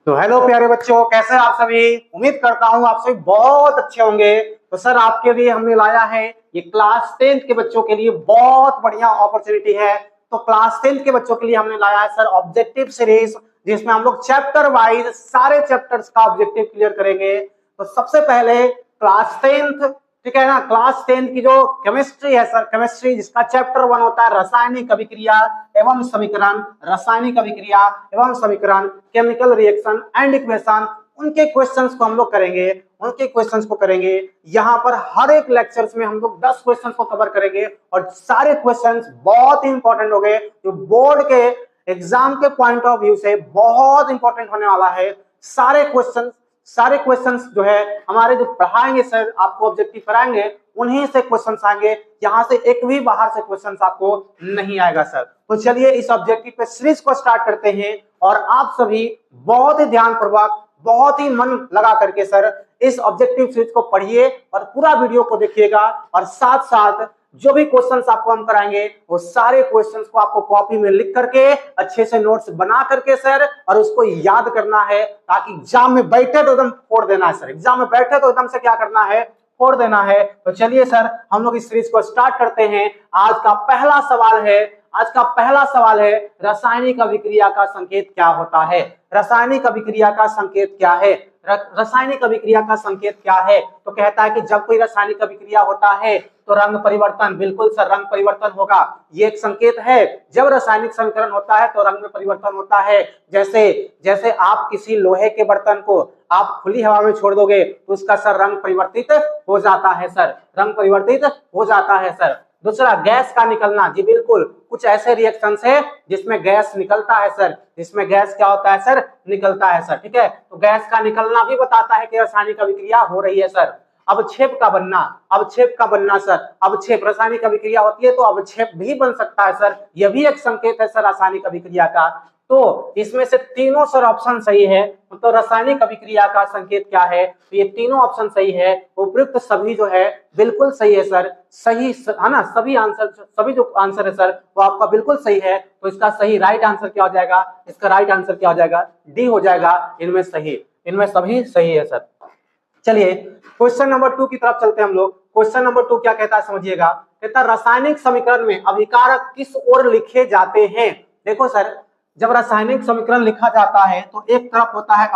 तो हेलो प्यारे बच्चों, कैसे आप सभी। उम्मीद करता हूँ आप सभी बहुत अच्छे होंगे। तो सर आपके लिए हमने लाया है, ये क्लास 10th के बच्चों के लिए बहुत बढ़िया अपॉर्चुनिटी है। तो क्लास 10th के बच्चों के लिए हमने लाया है सर ऑब्जेक्टिव सीरीज, जिसमें हम लोग चैप्टर वाइज सारे चैप्टर्स का ऑब्जेक्टिव क्लियर करेंगे। तो सबसे पहले क्लास 10th, ठीक है ना, क्लास 10th की जो केमिस्ट्री है सर, केमिस्ट्री जिसका चैप्टर 1 होता है रासायनिक अभिक्रिया एवं समीकरण, रासायनिक अभिक्रिया एवं समीकरण, केमिकल रिएक्शन एंड इक्वेशन, उनके क्वेश्चंस को हम लोग करेंगे। उनके क्वेश्चंस को करेंगे। यहाँ पर हर एक लेक्चर्स में हम लोग 10 क्वेश्चंस को कवर करेंगे और सारे क्वेश्चंस बहुत ही इंपॉर्टेंट हो गए, जो बोर्ड के एग्जाम के पॉइंट ऑफ व्यू से बहुत इंपॉर्टेंट होने वाला है। सारे क्वेश्चंस जो है हमारे जो पढ़ाएंगे सर, आपको ऑब्जेक्टिव कराएंगे, उन्हीं से क्वेश्चंस आएंगे। यहां से एक भी बाहर से क्वेश्चंस आपको नहीं आएगा सर। तो चलिए इस ऑब्जेक्टिव पे सीरीज को स्टार्ट करते हैं और आप सभी बहुत ही ध्यानपूर्वक, बहुत ही मन लगा करके सर इस ऑब्जेक्टिव सीरीज को पढ़िए और पूरा वीडियो को देखिएगा। और साथ साथ जो भी क्वेश्चंस आपको हम कराएंगे वो सारे क्वेश्चंस को आपको कॉपी में लिख करके अच्छे से नोट्स बना करके सर, और उसको याद करना है, ताकि एग्जाम में बैठे तो एकदम फोड़ देना है सर। एग्जाम में बैठे तो एकदम से क्या करना है, फोड़ देना है। तो चलिए सर हम लोग इस सीरीज को स्टार्ट करते हैं। आज का पहला सवाल है रासायनिक अभिक्रिया का संकेत क्या होता है। रासायनिक अभिक्रिया का संकेत क्या है। रासायनिक अभिक्रिया का संकेत क्या है। तो कहता है कि जब कोई रासायनिक अभिक्रिया होता है तो रंग परिवर्तन, बिल्कुल सर रंग परिवर्तन होगा, ये एक संकेत है। जब रासायनिक समीकरण होता है तो रंग में परिवर्तन होता है। जैसे जैसे आप किसी लोहे के बर्तन को आप खुली हवा में छोड़ दोगे तो उसका सर रंग परिवर्तित हो जाता है सर, रंग परिवर्तित हो जाता है सर। दूसरा गैस का निकलना, जी बिल्कुल, कुछ ऐसे रिएक्शंस है जिसमें गैस निकलता है सर, जिसमें गैस क्या होता है सर, निकलता है सर, ठीक है। तो गैस का निकलना भी बताता है कि रासायनिक अभिक्रिया हो रही है सर। अवक्षेप का बनना सर, अवक्षेप रासायनिक अभिक्रिया होती है तो अवक्षेप भी बन सकता है सर, यह भी एक संकेत है सर रासायनिक अभिक्रिया का। तो इसमें से तीनों सर ऑप्शन सही है। तो रासायनिक अभिक्रिया का संकेत क्या है, तो ये तीनों ऑप्शन सही है। उपयुक्त सभी जो है बिल्कुल सही है सर, सही है ना, सभी जो आंसर है सर वो आपका बिल्कुल सही है। तो इसका सही राइट आंसर क्या हो जाएगा, इसका राइट आंसर क्या हो जाएगा, डी हो जाएगा। इनमें सभी सही है सर। चलिए क्वेश्चन नंबर 2 की तरफ चलते हैं हम लोग। क्वेश्चन नंबर 2 क्या कहता है समझिएगा। कहता है रासायनिक समीकरण में अभिकारक किस ओर लिखे जाते हैं। देखो सर, जब रासायनिक समीकरण लिखा जाता है तो एक तरफ होता है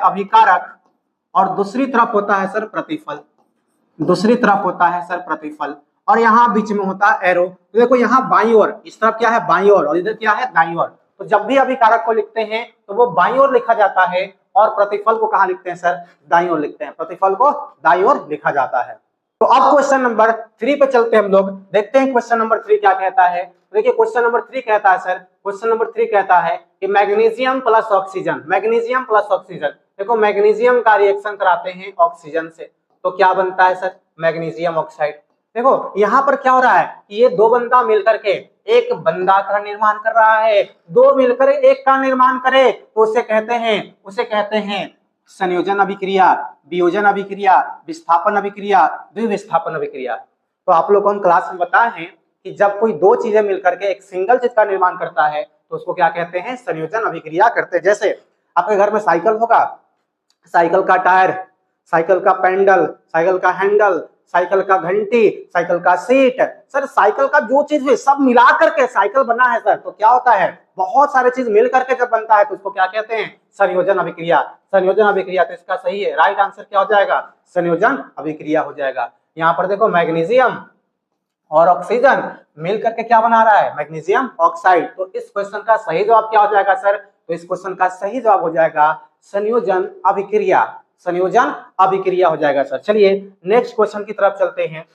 अभिकारक, और दूसरी तरफ होता है सर प्रतिफल, और यहाँ बीच में होता है एरो। तो देखो यहाँ बाईं ओर, इस तरफ क्या है बाईं ओर और इधर क्या है दाईं ओर। तो जब भी अभिकारक को लिखते हैं तो वो बाईं ओर लिखा जाता है, और प्रतिफल को कहाँ लिखते हैं सर, दाईं ओर लिखते हैं। प्रतिफल को दाईं ओर लिखा जाता है। तो अब क्वेश्चन नंबर 3 पे चलते हैं हम लोग, देखते हैं क्वेश्चन नंबर 3 क्या कहता है। देखिए क्वेश्चन नंबर 3 कहता है सर, क्वेश्चन नंबर 3 कहता है कि मैग्नीशियम प्लस ऑक्सीजन, देखो मैग्नीशियम का रिएक्शन कराते हैं ऑक्सीजन से तो क्या बनता है सर, मैग्नीशियम ऑक्साइड। देखो यहाँ पर क्या हो रहा है कि ये दो बंदा मिलकर के एक बंदा का निर्माण कर रहा है, दो मिलकर एक का निर्माण करे तो उसे कहते हैं संयोजन अभिक्रिया, वियोजन अभिक्रिया, विस्थापन अभिक्रिया, द्विविस्थापन अभिक्रिया। तो आप लोग को हम क्लास में बताए हैं कि जब कोई दो चीजें मिलकर के एक सिंगल चीज का निर्माण करता है तो उसको क्या कहते हैं, संयोजन अभिक्रिया करते हैं। जैसे आपके घर में साइकिल होगा, साइकिल का टायर, साइकिल का पेंडल, साइकिल का हैंडल, साइकिल का घंटी, साइकिल का सीट, सर साइकिल का जो चीज भी सब मिला करके साइकिल बना है सर। तो क्या होता है, बहुत सारे चीज मिल करके जब बनता है तो उसको क्या कहते हैं, संयोजन अभिक्रिया। तो इसका सही है, राइट आंसर क्या हो जाएगा, संयोजन अभिक्रिया हो जाएगा। यहाँ पर देखो मैग्नीशियम और ऑक्सीजन मिल करके क्या बना रहा है, मैग्नीशियम ऑक्साइड। तो इस क्वेश्चन का सही जवाब क्या हो जाएगा सर, तो इस क्वेश्चन का सही जवाब हो जाएगा संयोजन अभिक्रिया हो जाएगा सर। चलिए नेक्स्ट क्वेश्चन की तरफ चलते हैं।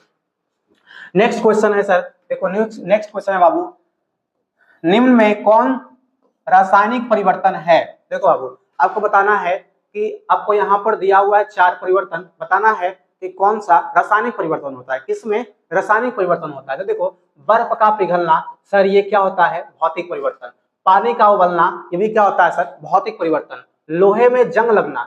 नेक्स्ट क्वेश्चन है सर, देखो नेक्स्ट क्वेश्चन है बाबू, निम्न में कौन रासायनिक परिवर्तन है। देखो बाबू आपको बताना है कि आपको यहाँ पर दिया हुआ है 4 परिवर्तन, बताना है कि कौन सा रासायनिक परिवर्तन होता है, किसमें रासायनिक परिवर्तन होता है। तो देखो बर्फ का पिघलना सर ये क्या होता है, भौतिक परिवर्तन। पानी का उबलना ये भी क्या होता है सर, भौतिक परिवर्तन। लोहे में जंग लगना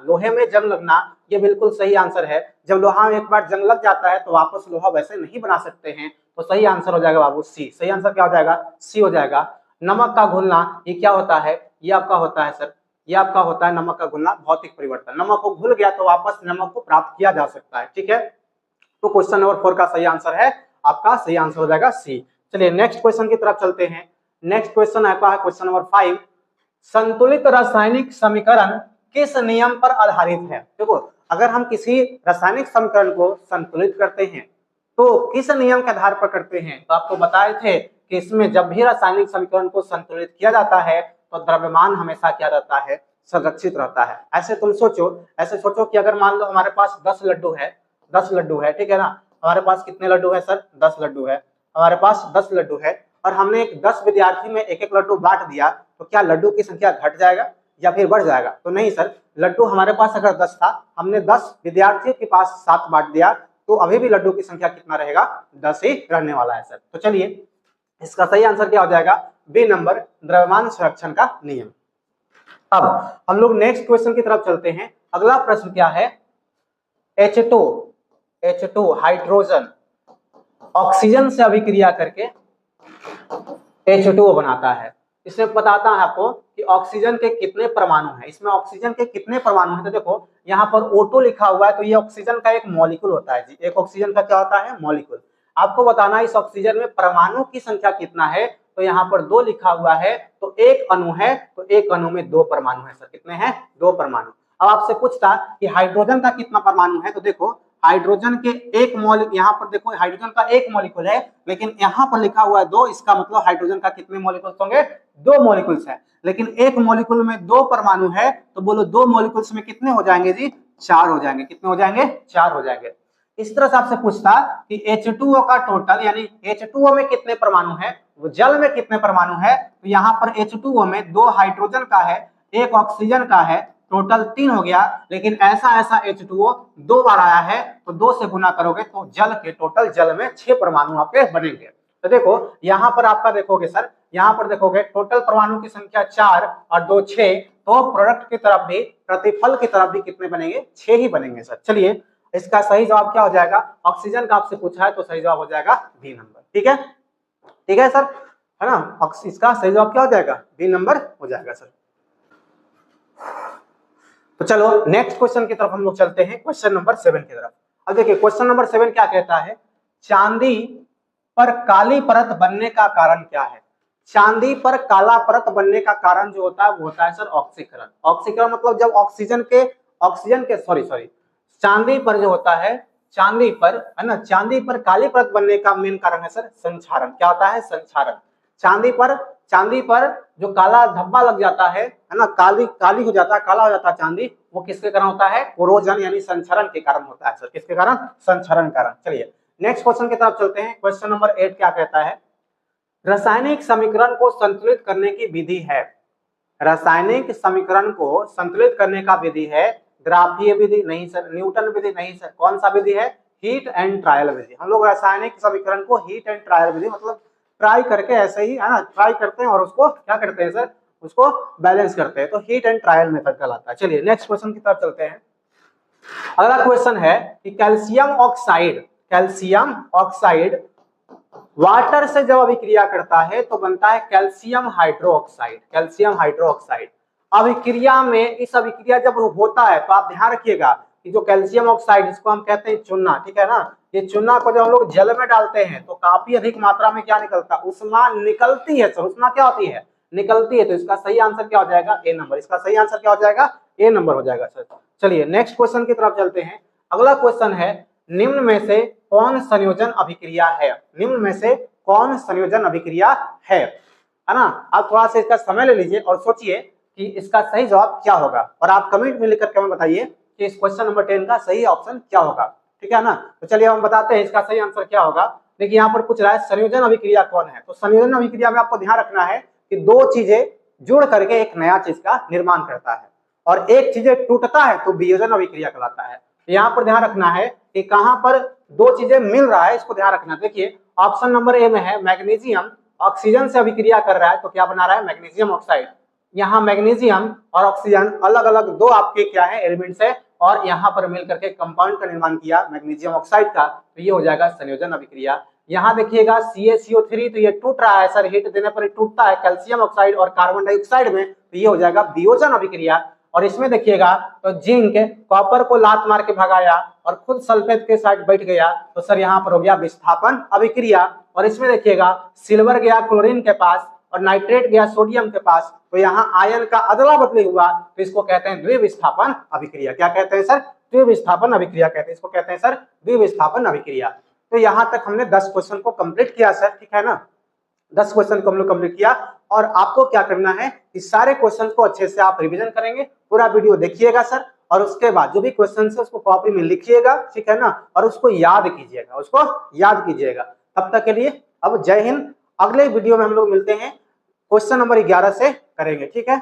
ये बिल्कुल सही आंसर है। जब लोहा में एक बार जंग लग जाता है तो वापस लोहा वैसे नहीं बना सकते हैं। तो सही आंसर हो जाएगा बाबू सी, सही आंसर क्या हो जाएगा, सी हो जाएगा। नमक का घुलना ये क्या होता है, ये आपका होता है सर, ये आपका होता है नमक का घुलना, भौतिक परिवर्तन। नमक को घुल गया तो वापस नमक को प्राप्त किया जा सकता है, ठीक है। तो क्वेश्चन नंबर 4 का सही आंसर है आपका, सही आंसर हो जाएगा सी। चलिए नेक्स्ट क्वेश्चन की तरफ चलते हैं। नेक्स्ट क्वेश्चन आपका है क्वेश्चन नंबर 5, संतुलित रासायनिक समीकरण किस नियम पर आधारित है। देखो, अगर हम किसी रासायनिक समीकरण को संतुलित करते हैं तो किस नियम के आधार पर करते हैं, तो आपको बताए थे कि इसमें जब भी रासायनिक समीकरण को संतुलित किया जाता है तो द्रव्यमान हमेशा क्या रहता है, संरक्षित रहता है। ऐसे तुम सोचो, ऐसे सोचो कि अगर मान लो हमारे पास 10 लड्डू है, 10 लड्डू है, ठीक है ना। हमारे पास कितने लड्डू है सर, 10 लड्डू है, हमारे पास 10 लड्डू है और हमने 10 विद्यार्थी में एक एक लड्डू बांट दिया, तो क्या लड्डू की संख्या घट जाएगा या फिर बढ़ जाएगा? तो नहीं सर, लड्डू हमारे पास अगर 10 था, हमने 10 विद्यार्थियों के पास 7 बांट दिया, तो अभी भी लड्डू की संख्या कितना रहेगा, 10 ही रहने वाला है सर। तो चलिए इसका सही आंसर क्या हो जाएगा, बी नंबर, द्रव्यमान संरक्षण का नियम। अब हम लोग नेक्स्ट क्वेश्चन की तरफ चलते हैं। अगला प्रश्न क्या है, H2 हाइड्रोजन ऑक्सीजन से अभिक्रिया करके H2O बनाता है। इसमें बताता है आपको कि ऑक्सीजन के कितने परमाणु हैं, इसमें ऑक्सीजन के कितने परमाणु हैं। तो देखो यहाँ पर O2 लिखा हुआ है, तो ये ऑक्सीजन का एक मॉलिक्यूल होता है जी, एक ऑक्सीजन का क्या होता है, मॉलिक्यूल। आपको बताना है इस ऑक्सीजन में परमाणु की संख्या कितना है, तो यहाँ पर 2 लिखा हुआ है, तो एक अणु है, तो एक अणु में 2 परमाणु है सर। कितने हैं, 2 परमाणु। अब आपसे पूछता कि हाइड्रोजन का कितना परमाणु है, तो देखो हाइड्रोजन के एक मॉलिक्यूल, यहाँ पर देखो हाइड्रोजन का एक मॉलिक्यूल है, लेकिन यहाँ पर लिखा हुआ है 2, इसका मतलब हाइड्रोजन का कितने मॉलिक्यूल्स होंगे, 2 मॉलिक्यूल्स है। लेकिन एक मॉलिक्यूल में 2 परमाणु है, तो बोलो 2 मॉलिक्यूल्स में कितने हो जाएंगे जी, 4 हो जाएंगे। कितने हो जाएंगे, 4 हो जाएंगे। इस तरह से आपसे पूछता कि H2O का टोटल, यानी H2O में कितने परमाणु है, वो जल में कितने परमाणु है, तो यहाँ पर H2O में 2 हाइड्रोजन का है, 1 ऑक्सीजन का है, टोटल 3 हो गया। लेकिन ऐसा H2O 2 बार आया है, तो 2 से गुना करोगे तो जल के टोटल जल में 6 परमाणु आपके बनेंगे। तो देखो यहाँ पर आपका देखोगे सर, यहाँ पर देखोगे टोटल परमाणु की संख्या 4 और 2 6, तो प्रोडक्ट की तरफ भी, प्रतिफल की तरफ भी कितने बनेंगे, 6 ही बनेंगे सर। चलिए इसका सही जवाब क्या हो जाएगा, ऑक्सीजन का आपसे पूछा है तो सही जवाब हो जाएगा बी नंबर। ठीक है, ठीक है सर, है ना। इसका सही जवाब क्या हो जाएगा, बी नंबर हो जाएगा सर। तो चलो नेक्स्ट क्वेश्चन की तरफ हम लोग चलते हैं, क्वेश्चन नंबर 7 की तरफ। अब देखिए क्वेश्चन नंबर 7 क्या कहता है, चांदी पर काली परत बनने का कारण क्या है। चांदी पर काला परत बनने का कारण जो होता है वो होता है सर ऑक्सीकरण। ऑक्सीकरण मतलब जब ऑक्सीजन के सॉरी चांदी पर जो होता है, चांदी पर, है ना, चांदी पर काली परत बनने का मेन कारण है सर संक्षारण। क्या होता है, संक्षारण। चांदी पर जो काला धब्बा लग जाता है ना, काली हो जाता है, काला हो जाता है चांदी, वो किसके कारण होता है, कोरोजन यानी संक्षारण के कारण होता है सर। किसके कारण, संक्षारण कारण। चलिए नेक्स्ट क्वेश्चन की तरफ चलते हैं। क्वेश्चन नंबर 8 क्या कहता है, रासायनिक समीकरण को संतुलित करने की विधि है। रासायनिक समीकरण को संतुलित करने का विधि है ग्राफीय विधि नहीं सर, न्यूटन विधि नहीं सर, कौन सा विधि है, हीट एंड ट्रायल विधि। हम लोग रासायनिक समीकरण को हीट एंड ट्रायल विधि मतलब ट्राई करके, ऐसे ही है ना, ट्राई करते हैं और उसको क्या करते हैं सर, उसको बैलेंस करते हैं, तो हीट एंड ट्रायल मेथड कहलाता है। चलिए नेक्स्ट क्वेश्चन की तरफ चलते हैं। अगला क्वेश्चन है कि कैल्शियम ऑक्साइड वाटर से जब अभिक्रिया करता है तो बनता है कैल्शियम हाइड्रोक्साइड। अभिक्रिया में, इस अभिक्रिया जब होता है तो आप ध्यान रखिएगा कि जो कैल्शियम ऑक्साइड, इसको हम कहते हैं चूना, ठीक है ना, ये चूना को जब हम लोग जल में डालते हैं तो काफी अधिक मात्रा में क्या निकलता है, उष्मा निकलती है सर। उष्मा क्या होती है, निकलती है। तो इसका सही आंसर क्या हो जाएगा, ए नंबर। इसका सही आंसर क्या हो जाएगा, ए नंबर हो जाएगा सर। चलिए नेक्स्ट क्वेश्चन की तरफ चलते हैं। अगला क्वेश्चन है, निम्न में से कौन संयोजन अभिक्रिया है। निम्न में से कौन संयोजन अभिक्रिया है ना। आप थोड़ा सा इसका समय ले लीजिए और सोचिए कि इसका सही जवाब क्या होगा, और आप कमेंट में लिखकर हमें बताइए कि इस क्वेश्चन नंबर 10 का सही ऑप्शन क्या होगा। ठीक है ना। तो चलिए हम बताते हैं इसका सही आंसर क्या होगा। देखिए यहाँ पर पूछ रहा है संयोजन अभिक्रिया कौन है। तो संयोजन अभिक्रिया में आपको ध्यान रखना है कि 2 चीजें जुड़ करके एक नया चीज का निर्माण करता है, और एक चीजें टूटता है तो वियोजन अभिक्रिया कहलाता है। यहाँ पर ध्यान रखना है कि कहां पर 2 चीजें मिल रहा है, इसको ध्यान रखना। देखिए ऑप्शन नंबर ए में है मैग्नीशियम ऑक्सीजन से अभिक्रिया कर रहा है, तो क्या बना रहा है, मैग्नीशियम ऑक्साइड। यहाँ मैग्नीशियम और ऑक्सीजन अलग अलग 2 आपके क्या है, एलिमेंट्स है, और यहाँ पर मिल करके कंपाउंड का निर्माण किया मैग्नीशियम ऑक्साइड का, तो ये हो जाएगा संयोजन अभिक्रिया। यहाँ देखिएगा CaCO3, तो ये टूट रहा है सर, हीट देने पर टूटता है कैल्शियम ऑक्साइड और कार्बन डाइऑक्साइड में, तो ये हो जाएगा वियोजन अभिक्रिया। और इसमें देखिएगा तो जिंक कॉपर को लात मार के भगाया और खुद सल्फेट के साथ बैठ गया, तो सर यहाँ पर हो गया विस्थापन अभिक्रिया। और इसमें देखिएगा सिल्वर गया क्लोरीन के पास और नाइट्रेट गया सोडियम के पास, तो यहाँ आयन का अदला बदली हुआ, तो इसको कहते हैं द्विविस्थापन अभिक्रिया। क्या कहते हैं सर? द्विविस्थापन अभिक्रिया कहते हैं, इसको कहते हैं सर द्विविस्थापन अभिक्रिया। तो यहाँ तक हमने 10 क्वेश्चन को कंप्लीट किया सर, ठीक है ना, 10 क्वेश्चन को हम लोग कंप्लीट किया। और आपको क्या करना है, इस सारे क्वेश्चन को अच्छे से आप रिवीजन करेंगे, पूरा वीडियो देखिएगा सर, और उसके बाद जो भी क्वेश्चन है उसको कॉपी में लिखिएगा, ठीक है ना, और उसको याद कीजिएगा, उसको याद कीजिएगा। तब तक के लिए अब जय हिंद। अगले वीडियो में हम लोग मिलते हैं, क्वेश्चन नंबर 11 से करेंगे, ठीक है।